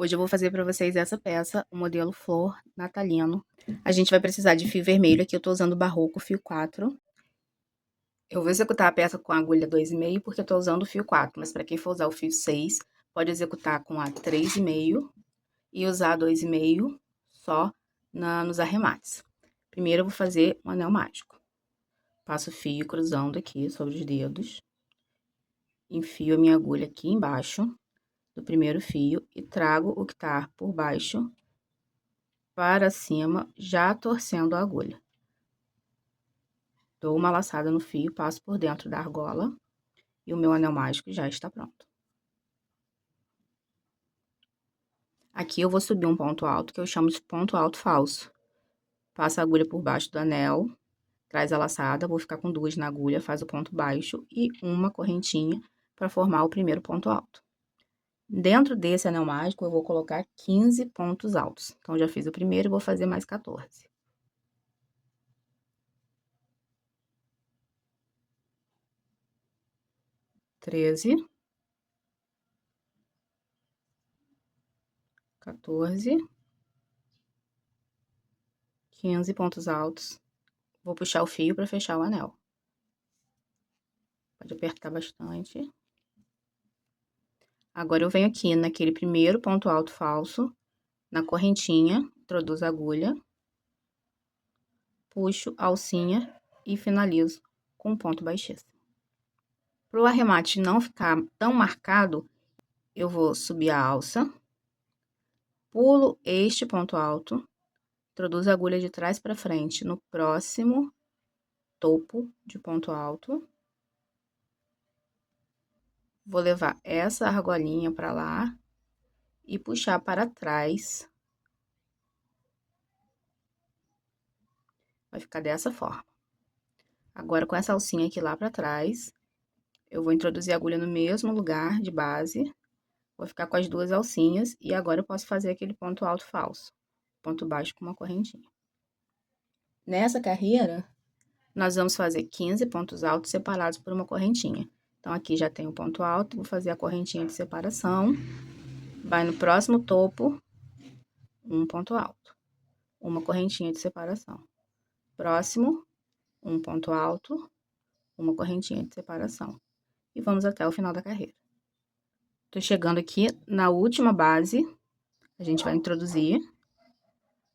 Hoje eu vou fazer para vocês essa peça, o modelo flor natalino. A gente vai precisar de fio vermelho, aqui eu tô usando o barroco fio 4. Eu vou executar a peça com a agulha 2,5 porque eu tô usando o fio 4, mas para quem for usar o fio 6, pode executar com a 3,5 e usar 2,5 só nos arremates. Primeiro eu vou fazer um anel mágico. Passo o fio cruzando aqui sobre os dedos. Enfio a minha agulha aqui embaixo do primeiro fio e trago o que tá por baixo para cima, já torcendo a agulha. Dou uma laçada no fio, passo por dentro da argola e o meu anel mágico já está pronto. Aqui eu vou subir um ponto alto, que eu chamo de ponto alto falso. Passa a agulha por baixo do anel, traz a laçada, vou ficar com 2 na agulha, faz o ponto baixo e uma correntinha para formar o primeiro ponto alto. Dentro desse anel mágico, eu vou colocar 15 pontos altos. Então, já fiz o primeiro e vou fazer mais 14. 13, 14, 15 pontos altos. Vou puxar o fio para fechar o anel. Pode apertar bastante. Agora, eu venho aqui naquele primeiro ponto alto falso, na correntinha, introduzo a agulha, puxo a alcinha e finalizo com um ponto baixíssimo. Para o arremate não ficar tão marcado, eu vou subir a alça, pulo este ponto alto, introduzo a agulha de trás para frente no próximo topo de ponto alto. Vou levar essa argolinha para lá e puxar para trás. Vai ficar dessa forma. Agora, com essa alcinha aqui lá para trás, eu vou introduzir a agulha no mesmo lugar de base. Vou ficar com as 2 alcinhas e agora eu posso fazer aquele ponto alto falso. Ponto baixo com uma correntinha. Nessa carreira, nós vamos fazer 15 pontos altos separados por uma correntinha. Então, aqui já tem o ponto alto, vou fazer a correntinha de separação. Vai no próximo topo, um ponto alto. Uma correntinha de separação. Próximo, um ponto alto, uma correntinha de separação. E vamos até o final da carreira. Tô chegando aqui na última base, a gente vai introduzir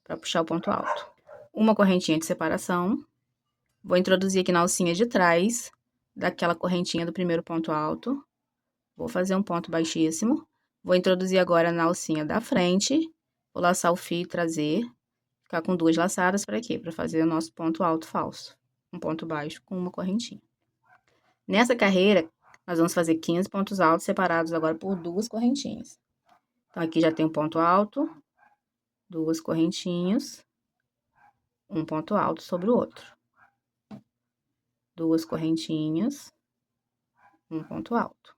para puxar o ponto alto. Uma correntinha de separação. Vou introduzir aqui na alcinha de trás daquela correntinha do primeiro ponto alto. Vou fazer um ponto baixíssimo. Vou introduzir agora na alcinha da frente. Vou laçar o fio e trazer. Ficar com 2 laçadas para quê? Para fazer o nosso ponto alto falso. Um ponto baixo com uma correntinha. Nessa carreira, nós vamos fazer 15 pontos altos separados agora por 2 correntinhas. Então, aqui já tem um ponto alto, 2 correntinhas, um ponto alto sobre o outro. 2 correntinhas, um ponto alto.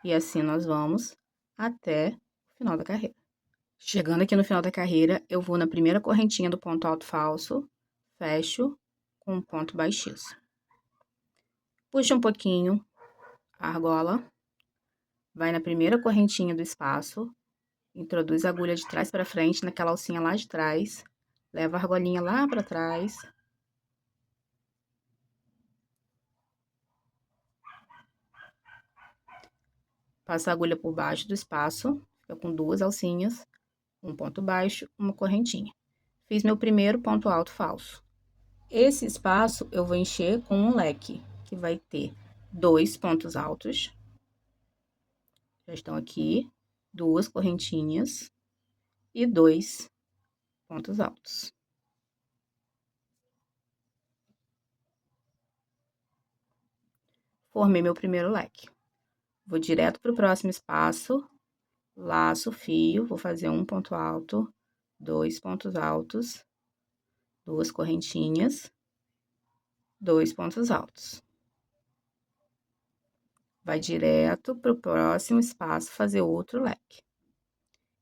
E assim nós vamos até o final da carreira. Chegando aqui no final da carreira, eu vou na primeira correntinha do ponto alto falso, fecho com um ponto baixíssimo. Puxa um pouquinho a argola, vai na primeira correntinha do espaço, introduz a agulha de trás para frente naquela alcinha lá de trás, leva a argolinha lá para trás. Passa a agulha por baixo do espaço, fica com 2 alcinhas, um ponto baixo, uma correntinha. Fiz meu primeiro ponto alto falso. Esse espaço eu vou encher com um leque, que vai ter 2 pontos altos. Já estão aqui, 2 correntinhas e 2 pontos altos. Formei meu primeiro leque. Vou direto para o próximo espaço, laço o fio, vou fazer um ponto alto, 2 pontos altos, 2 correntinhas, 2 pontos altos. Vai direto para o próximo espaço fazer outro leque.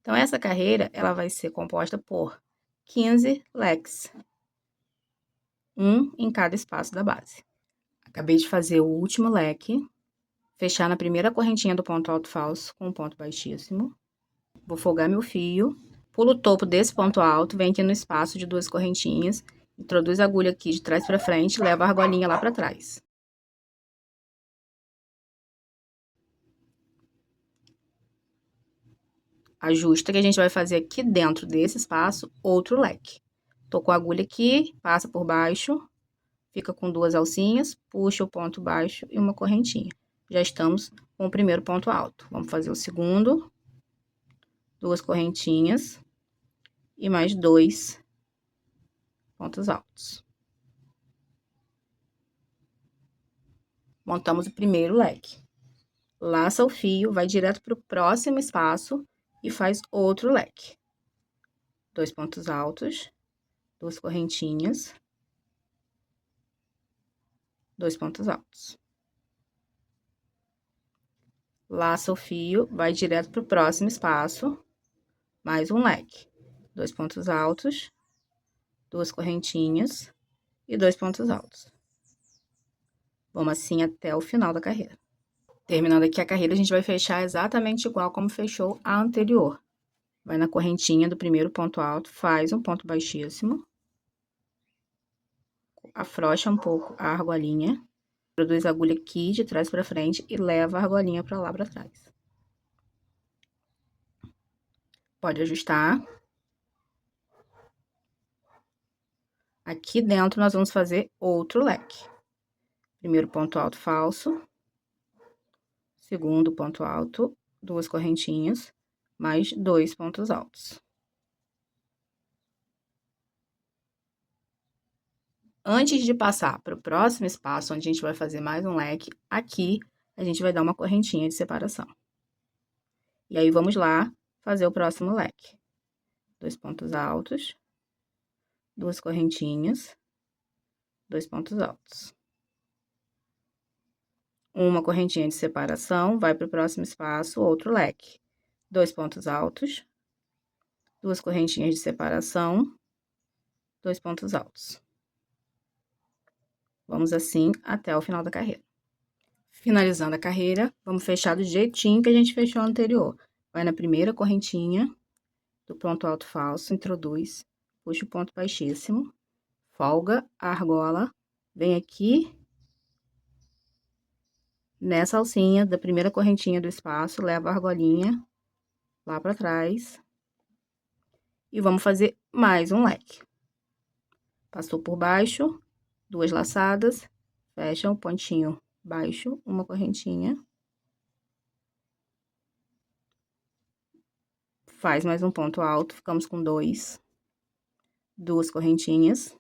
Então, essa carreira, ela vai ser composta por 15 leques, um em cada espaço da base. Acabei de fazer o último leque, fechar na primeira correntinha do ponto alto falso com um ponto baixíssimo, Vou folgar meu fio, pulo o topo desse ponto alto, vem aqui no espaço de 2 correntinhas, introduz a agulha aqui de trás pra frente, leva a argolinha lá pra trás. Ajusta que a gente vai fazer aqui dentro desse espaço outro leque. Tô com a agulha aqui, passa por baixo, fica com 2 alcinhas, puxa o ponto baixo e uma correntinha. Já estamos com o primeiro ponto alto. Vamos fazer o segundo, 2 correntinhas e mais 2 pontos altos. Montamos o primeiro leque. Laça o fio, vai direto para o próximo espaço e faz outro leque. 2 pontos altos, 2 correntinhas, 2 pontos altos. Laça o fio, vai direto para o próximo espaço, mais um leque. 2 pontos altos, 2 correntinhas e 2 pontos altos. Vamos assim até o final da carreira. Terminando aqui a carreira, a gente vai fechar exatamente igual como fechou a anterior. Vai na correntinha do primeiro ponto alto, faz um ponto baixíssimo, afrouxa um pouco a argolinha, introduz a agulha aqui de trás para frente e leva a argolinha para lá para trás. Pode ajustar. Aqui dentro nós vamos fazer outro leque. Primeiro ponto alto falso, segundo ponto alto, 2 correntinhas, mais 2 pontos altos. Antes de passar para o próximo espaço, onde a gente vai fazer mais um leque, aqui a gente vai dar uma correntinha de separação. E aí, vamos lá fazer o próximo leque. 2 pontos altos, 2 correntinhas, 2 pontos altos. Uma correntinha de separação, vai para o próximo espaço, outro leque. 2 pontos altos, 2 correntinhas de separação, 2 pontos altos. Vamos assim até o final da carreira. Finalizando a carreira, vamos fechar do jeitinho que a gente fechou a anterior. Vai na primeira correntinha do ponto alto falso, introduz, puxa o ponto baixíssimo, folga a argola, vem aqui nessa alcinha da primeira correntinha do espaço, leva a argolinha lá pra trás e vamos fazer mais um leque. Passou por baixo, 2 laçadas, fecha o pontinho baixo, uma correntinha, faz mais um ponto alto, ficamos com 2 correntinhas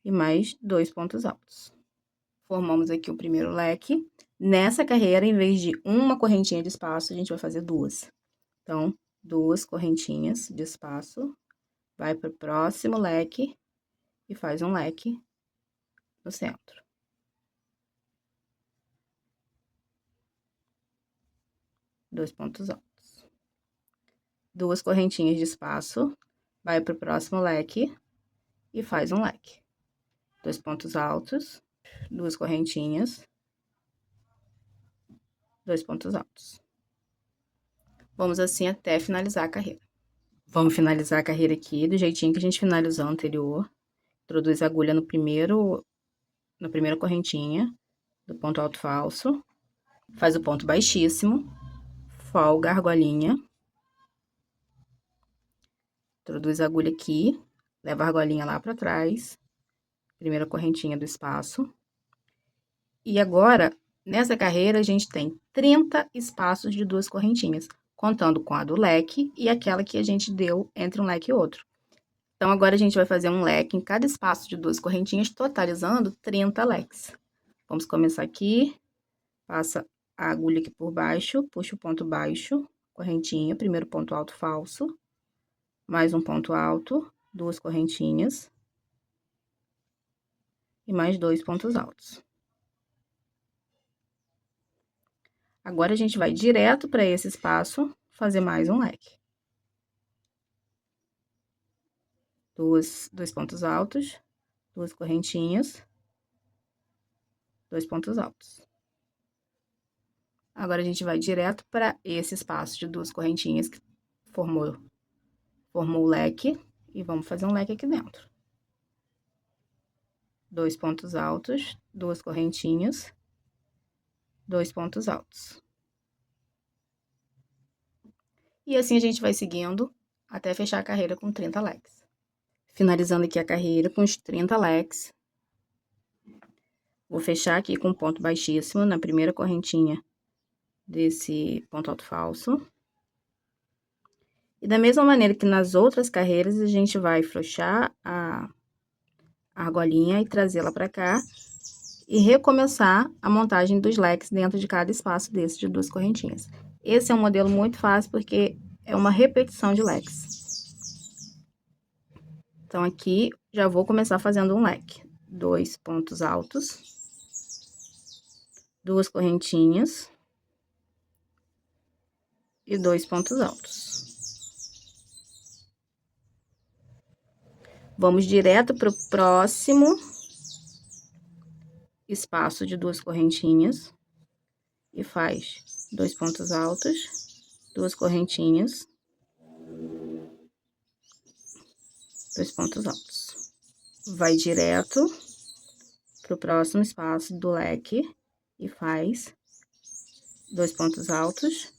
e mais 2 pontos altos. Formamos aqui o primeiro leque. Nessa carreira, em vez de uma correntinha de espaço, a gente vai fazer 2. Então, 2 correntinhas de espaço, vai para o próximo leque e faz um leque no centro. Dois pontos altos. 2 correntinhas de espaço, vai para o próximo leque e faz um leque. 2 pontos altos, 2 correntinhas, 2 pontos altos. Vamos assim até finalizar a carreira. Vamos finalizar a carreira aqui do jeitinho que a gente finalizou a anterior. Introduz a agulha na primeira correntinha do ponto alto falso, faz o ponto baixíssimo, folga a argolinha, introduz a agulha aqui, leva a argolinha lá pra trás, primeira correntinha do espaço. E agora, nessa carreira, a gente tem 30 espaços de 2 correntinhas, contando com a do leque e aquela que a gente deu entre um leque e outro. Então, agora a gente vai fazer um leque em cada espaço de 2 correntinhas, totalizando 30 leques. Vamos começar aqui, passa a agulha aqui por baixo, puxa o ponto baixo, correntinha, primeiro ponto alto falso, mais um ponto alto, 2 correntinhas e mais 2 pontos altos. Agora, a gente vai direto para esse espaço, fazer mais um leque. 2 pontos altos, 2 correntinhas, 2 pontos altos. Agora, a gente vai direto para esse espaço de 2 correntinhas que formou o leque, e vamos fazer um leque aqui dentro. 2 pontos altos, 2 correntinhas, 2 pontos altos. E assim a gente vai seguindo até fechar a carreira com 30 leques. Finalizando aqui a carreira com os 30 leques, vou fechar aqui com ponto baixíssimo na primeira correntinha desse ponto alto falso. E da mesma maneira que nas outras carreiras, a gente vai frouxar a argolinha e trazê-la para cá e recomeçar a montagem dos leques dentro de cada espaço desse de 2 correntinhas. Esse é um modelo muito fácil porque é uma repetição de leques. Então, aqui, já vou começar fazendo um leque. 2 pontos altos, 2 correntinhas e 2 pontos altos. Vamos direto para o próximo espaço de 2 correntinhas e faz 2 pontos altos, 2 correntinhas, 2 pontos altos. Vai direto para o próximo espaço do leque e faz 2 pontos altos,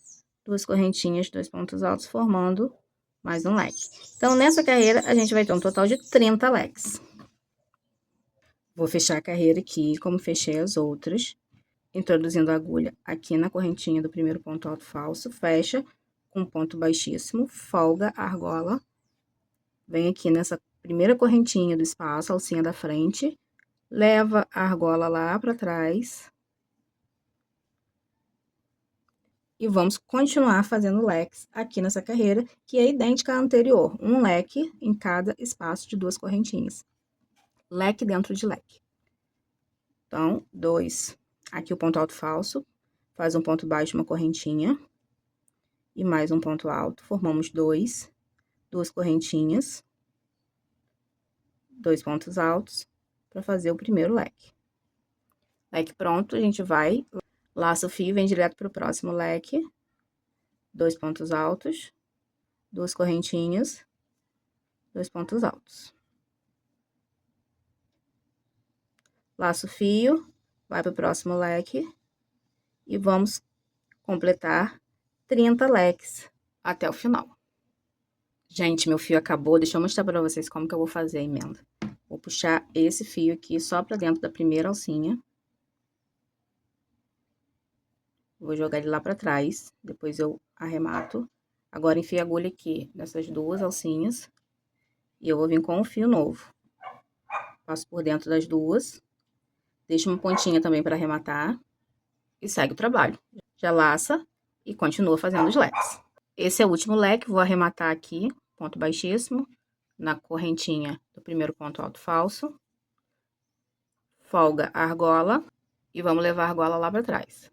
2 correntinhas, 2 pontos altos, formando mais um leque. Então, nessa carreira, a gente vai ter um total de 30 leques. Vou fechar a carreira aqui, como fechei as outras, introduzindo a agulha aqui na correntinha do primeiro ponto alto falso, fecha com ponto baixíssimo, folga a argola, vem aqui nessa primeira correntinha do espaço, alcinha da frente, leva a argola lá para trás. E vamos continuar fazendo leques aqui nessa carreira, que é idêntica à anterior, um leque em cada espaço de 2 correntinhas. Leque dentro de leque. Então, 2, aqui o ponto alto falso, faz um ponto baixo, uma correntinha, e mais um ponto alto, formamos 2, 2 correntinhas, 2 pontos altos, para fazer o primeiro leque. Leque pronto, a gente vai, laça o fio e vem direto para o próximo leque, 2 pontos altos, 2 correntinhas, 2 pontos altos. Laço o fio, vai para o próximo leque e vamos completar 30 leques até o final. Gente, meu fio acabou, deixa eu mostrar para vocês como que eu vou fazer a emenda. Vou puxar esse fio aqui só para dentro da primeira alcinha. Vou jogar ele lá para trás, depois eu arremato. Agora, enfio a agulha aqui nessas 2 alcinhas e eu vou vir com um fio novo. Passo por dentro das 2, deixo uma pontinha também para arrematar e segue o trabalho. Já laça e continua fazendo os leques. Esse é o último leque, vou arrematar aqui, ponto baixíssimo, na correntinha do primeiro ponto alto falso. Folga a argola e vamos levar a argola lá para trás.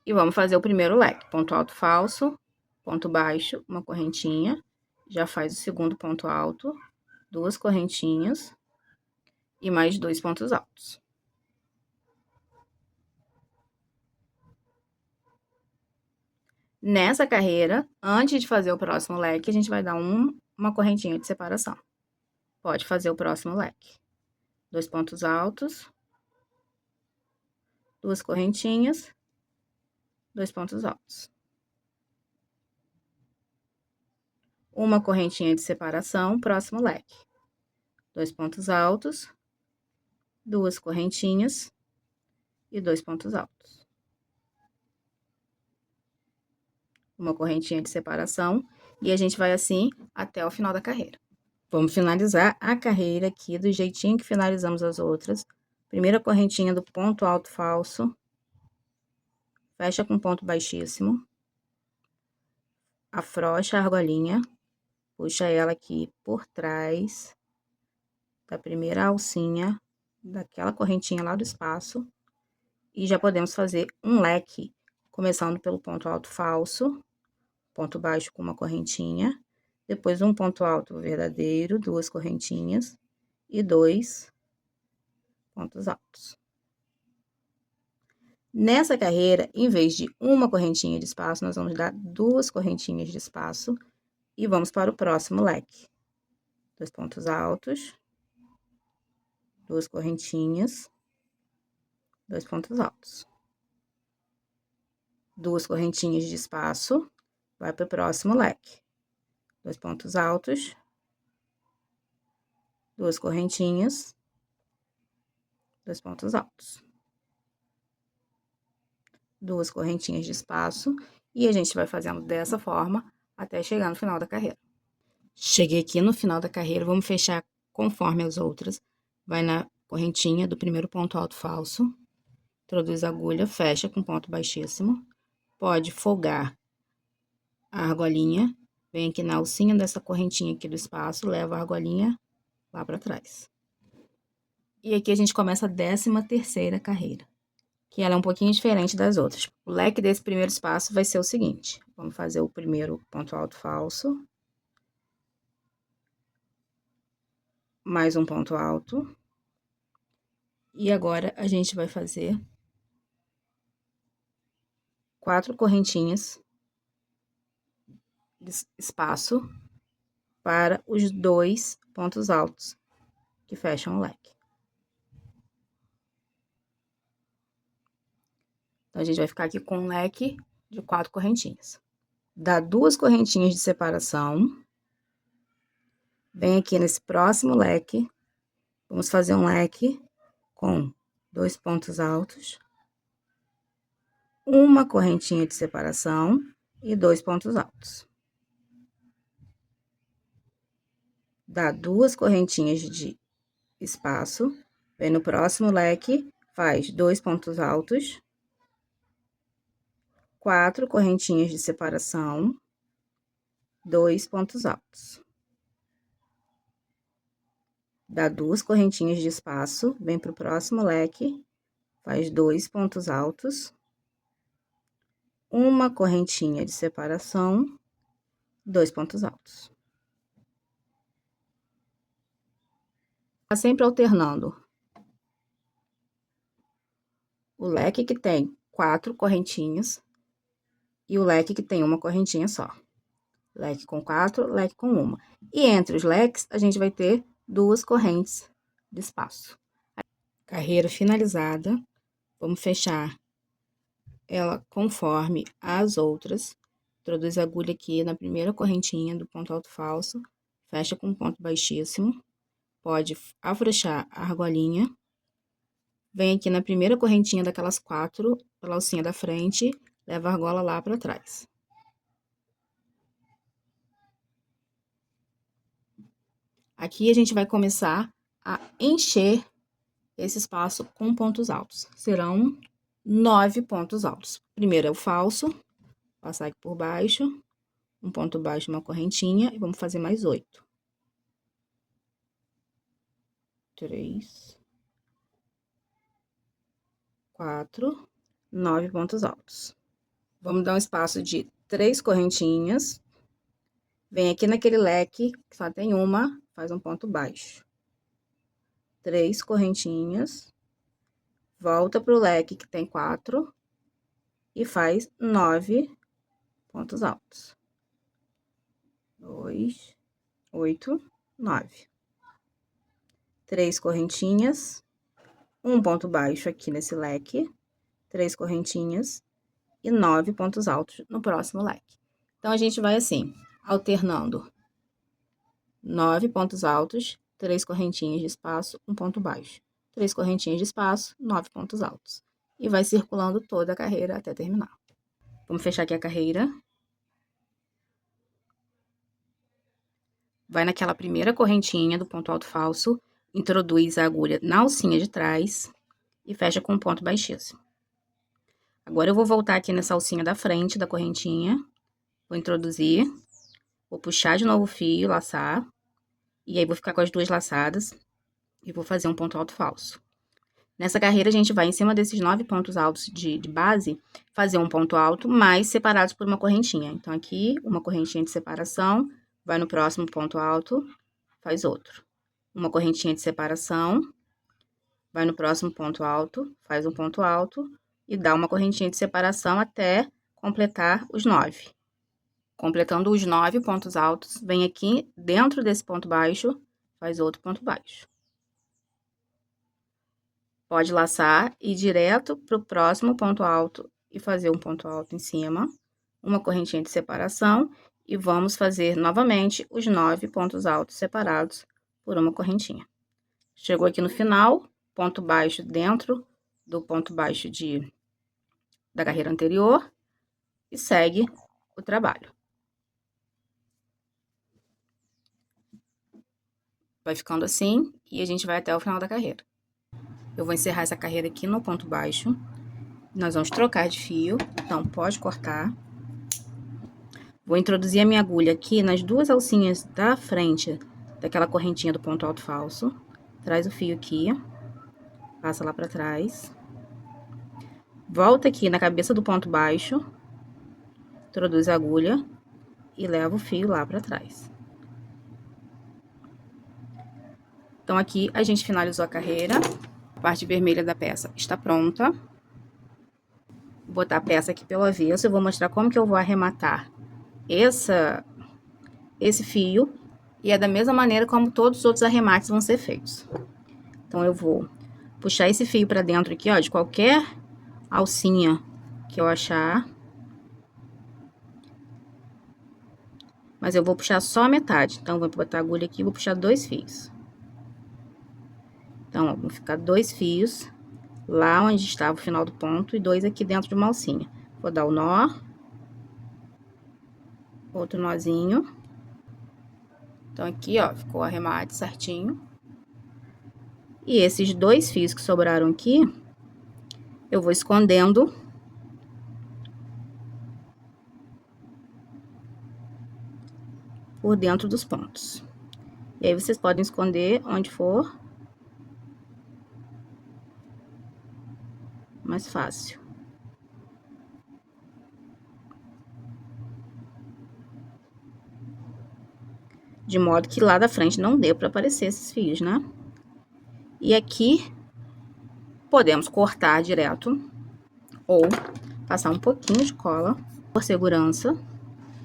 E vamos fazer o primeiro leque, ponto alto falso, ponto baixo, uma correntinha, já faz o segundo ponto alto, 2 correntinhas e mais 2 pontos altos. Nessa carreira, antes de fazer o próximo leque, a gente vai dar uma correntinha de separação. Pode fazer o próximo leque. 2 pontos altos, 2 correntinhas, 2 pontos altos. Uma correntinha de separação, próximo leque. 2 pontos altos, 2 correntinhas e 2 pontos altos. Uma correntinha de separação e a gente vai assim até o final da carreira. Vamos finalizar a carreira aqui do jeitinho que finalizamos as outras. Primeira correntinha do ponto alto falso, fecha com ponto baixíssimo, afrouxa a argolinha, puxa ela aqui por trás da primeira alcinha, daquela correntinha lá do espaço, e já podemos fazer um leque, começando pelo ponto alto falso, ponto baixo com uma correntinha, depois um ponto alto verdadeiro, 2 correntinhas e 2 pontos altos. Nessa carreira, em vez de uma correntinha de espaço, nós vamos dar 2 correntinhas de espaço e vamos para o próximo leque. 2 pontos altos, 2 correntinhas, 2 pontos altos. 2 correntinhas de espaço, vai para o próximo leque. 2 pontos altos, 2 correntinhas, 2 pontos altos. 2 correntinhas de espaço, e a gente vai fazendo dessa forma até chegar no final da carreira. Cheguei aqui no final da carreira, vamos fechar conforme as outras. Vai na correntinha do primeiro ponto alto falso, introduz a agulha, fecha com ponto baixíssimo, pode folgar a argolinha, vem aqui na alcinha dessa correntinha aqui do espaço, leva a argolinha lá para trás. E aqui a gente começa a 13ª carreira, que ela é um pouquinho diferente das outras. O leque desse primeiro espaço vai ser o seguinte: vamos fazer o primeiro ponto alto falso, mais um ponto alto, e agora a gente vai fazer 4 correntinhas de espaço para os 2 pontos altos que fecham o leque. Então, a gente vai ficar aqui com um leque de 4 correntinhas. Dá 2 correntinhas de separação. Vem aqui nesse próximo leque, vamos fazer um leque com 2 pontos altos, uma correntinha de separação e 2 pontos altos. Dá 2 correntinhas de espaço, vem no próximo leque, faz 2 pontos altos, 4 correntinhas de separação, 2 pontos altos. Dá 2 correntinhas de espaço, vem para o próximo leque, faz 2 pontos altos, uma correntinha de separação, 2 pontos altos. Tá sempre alternando o leque que tem 4 correntinhas e o leque que tem uma correntinha só. Leque com 4, leque com uma. E entre os leques, a gente vai ter 2 correntes de espaço. Carreira finalizada, vamos fechar ela conforme as outras. Introduz a agulha aqui na primeira correntinha do ponto alto falso, fecha com um ponto baixíssimo, pode afrouxar a argolinha, vem aqui na primeira correntinha daquelas 4, pela alcinha da frente, leva a argola lá para trás. Aqui a gente vai começar a encher esse espaço com pontos altos. Serão 9 pontos altos. Primeiro é o falso, passar aqui por baixo, um ponto baixo, uma correntinha, e vamos fazer mais 8. 3, 4, 9 pontos altos. Vamos dar um espaço de 3 correntinhas. Vem aqui naquele leque, que só tem uma, faz um ponto baixo. 3 correntinhas. Volta pro leque que tem 4 e faz 9 pontos altos. 2, 8, 9. 3 correntinhas, um ponto baixo aqui nesse leque, 3 correntinhas e 9 pontos altos no próximo leque. Então, a gente vai assim, alternando 9 pontos altos, 3 correntinhas de espaço, um ponto baixo. 3 correntinhas de espaço, 9 pontos altos. E vai circulando toda a carreira até terminar. Vamos fechar aqui a carreira. Vai naquela primeira correntinha do ponto alto falso, introduz a agulha na alcinha de trás e fecha com um ponto baixíssimo. Agora, eu vou voltar aqui nessa alcinha da frente da correntinha, vou introduzir, vou puxar de novo o fio, laçar, e aí vou ficar com as 2 laçadas e vou fazer um ponto alto falso. Nessa carreira, a gente vai, em cima desses 9 pontos altos de base, fazer um ponto alto, mais separados por uma correntinha. Então, aqui, uma correntinha de separação, vai no próximo ponto alto, faz outro. Uma correntinha de separação, vai no próximo ponto alto, faz um ponto alto e dá uma correntinha de separação até completar os 9. Completando os 9 pontos altos, vem aqui dentro desse ponto baixo, faz outro ponto baixo. Pode laçar e ir direto para o próximo ponto alto e fazer um ponto alto em cima, uma correntinha de separação e vamos fazer novamente os 9 pontos altos separados por uma correntinha. Chegou aqui no final, ponto baixo dentro do ponto baixo da carreira anterior e segue o trabalho. Vai ficando assim e a gente vai até o final da carreira. Eu vou encerrar essa carreira aqui no ponto baixo. Nós vamos trocar de fio, então pode cortar. Vou introduzir a minha agulha aqui nas duas alcinhas da frente daquela correntinha do ponto alto falso. Traz o fio aqui, passa lá pra trás. Volta aqui na cabeça do ponto baixo, introduz a agulha e leva o fio lá pra trás. Então, aqui a gente finalizou a carreira. A parte vermelha da peça está pronta. Vou botar a peça aqui pelo avesso. Eu vou mostrar como que eu vou arrematar esse fio. E é da mesma maneira como todos os outros arremates vão ser feitos. Então, eu vou puxar esse fio pra dentro aqui, ó, de qualquer alcinha que eu achar. Mas eu vou puxar só a metade. Então, vou botar a agulha aqui e vou puxar 2 fios. Então, ó, vão ficar 2 fios lá onde estava o final do ponto e 2 aqui dentro de uma alcinha. Vou dar o nó. Outro nozinho. Então, aqui, ó, ficou o arremate certinho. E esses 2 fios que sobraram aqui, eu vou escondendo por dentro dos pontos. E aí, vocês podem esconder onde for mais fácil. De modo que lá da frente não dê para aparecer esses fios, né? E aqui, podemos cortar direto ou passar um pouquinho de cola, por segurança.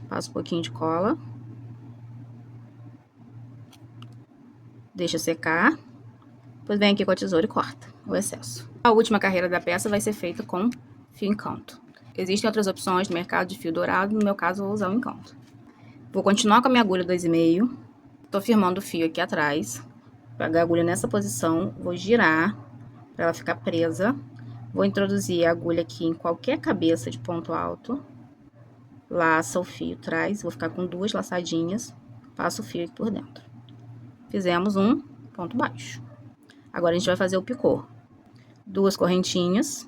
Passa um pouquinho de cola. Deixa secar. Depois vem aqui com a tesoura e corta o excesso. A última carreira da peça vai ser feita com fio encanto. Existem outras opções no mercado de fio dourado, no meu caso eu vou usar o encanto. Vou continuar com a minha agulha 2,5. Tô firmando o fio aqui atrás. Pegar a agulha nessa posição, vou girar para ela ficar presa. Vou introduzir a agulha aqui em qualquer cabeça de ponto alto. Laça o fio atrás, vou ficar com 2 laçadinhas. Passo o fio aqui por dentro. Fizemos um ponto baixo. Agora, a gente vai fazer o picô. 2 correntinhas.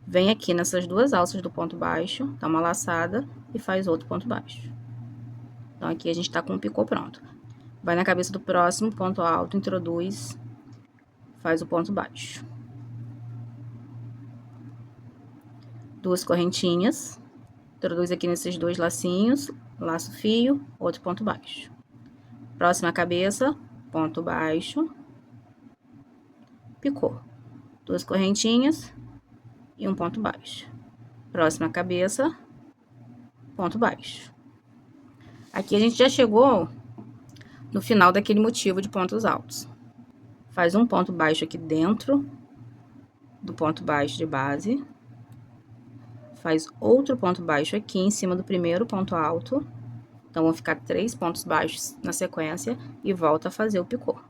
Vem aqui nessas 2 alças do ponto baixo, dá uma laçada e faz outro ponto baixo. Então, aqui a gente tá com o picô pronto. Vai na cabeça do próximo ponto alto, introduz, faz o ponto baixo. 2 correntinhas. Introduz aqui nesses 2 lacinhos, laço o fio, outro ponto baixo. Próxima cabeça, ponto baixo, picô. 2 correntinhas e um ponto baixo. Próxima cabeça, ponto baixo. Aqui a gente já chegou no final daquele motivo de pontos altos. Faz um ponto baixo aqui dentro do ponto baixo de base. Faz outro ponto baixo aqui em cima do primeiro ponto alto. Então, vão ficar 3 pontos baixos na sequência e volta a fazer o picô.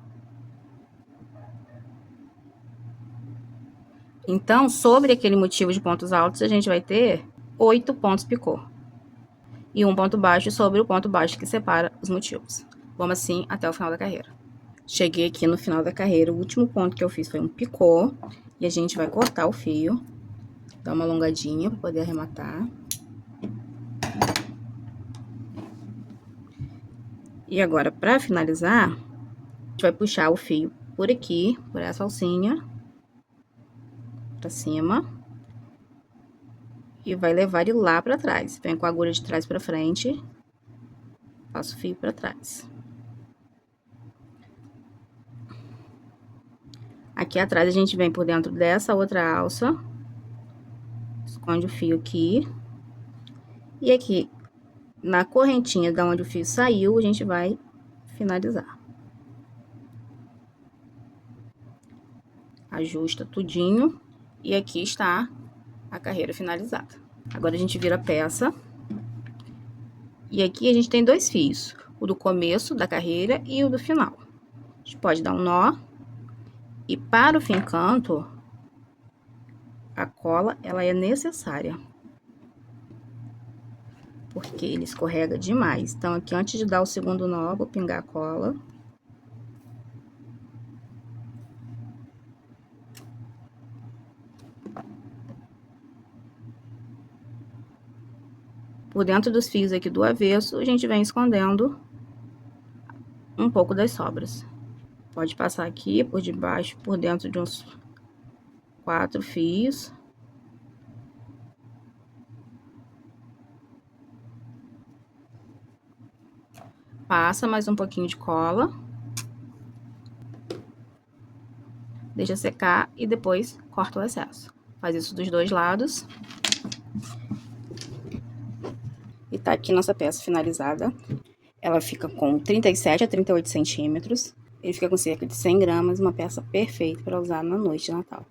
Então, sobre aquele motivo de pontos altos, a gente vai ter 8 pontos picô. E um ponto baixo sobre o ponto baixo que separa os motivos. Vamos assim até o final da carreira. Cheguei aqui no final da carreira, o último ponto que eu fiz foi um picô. E a gente vai cortar o fio. Dar uma alongadinha para poder arrematar. E agora, para finalizar, a gente vai puxar o fio por aqui, por essa alcinha, pra cima. E vai levar ele lá pra trás. Vem com a agulha de trás pra frente, passo o fio pra trás. Aqui atrás a gente vem por dentro dessa outra alça, esconde o fio aqui, e aqui na correntinha da onde o fio saiu, a gente vai finalizar. Ajusta tudinho, e aqui está a carreira finalizada. Agora a gente vira a peça, e aqui a gente tem dois fios, o do começo da carreira e o do final. A gente pode dar um nó, e para o fincanto, a cola, ela é necessária, porque ele escorrega demais. Então, aqui, antes de dar o segundo nó, vou pingar a cola. Por dentro dos fios aqui do avesso, a gente vem escondendo um pouco das sobras. Pode passar aqui por debaixo, por dentro de uns 4 fios. Passa mais um pouquinho de cola. Deixa secar e depois corta o excesso. Faz isso dos dois lados. E tá aqui nossa peça finalizada. Ela fica com 37 a 38 centímetros. Ele fica com cerca de 100 gramas, uma peça perfeita para usar na noite de Natal.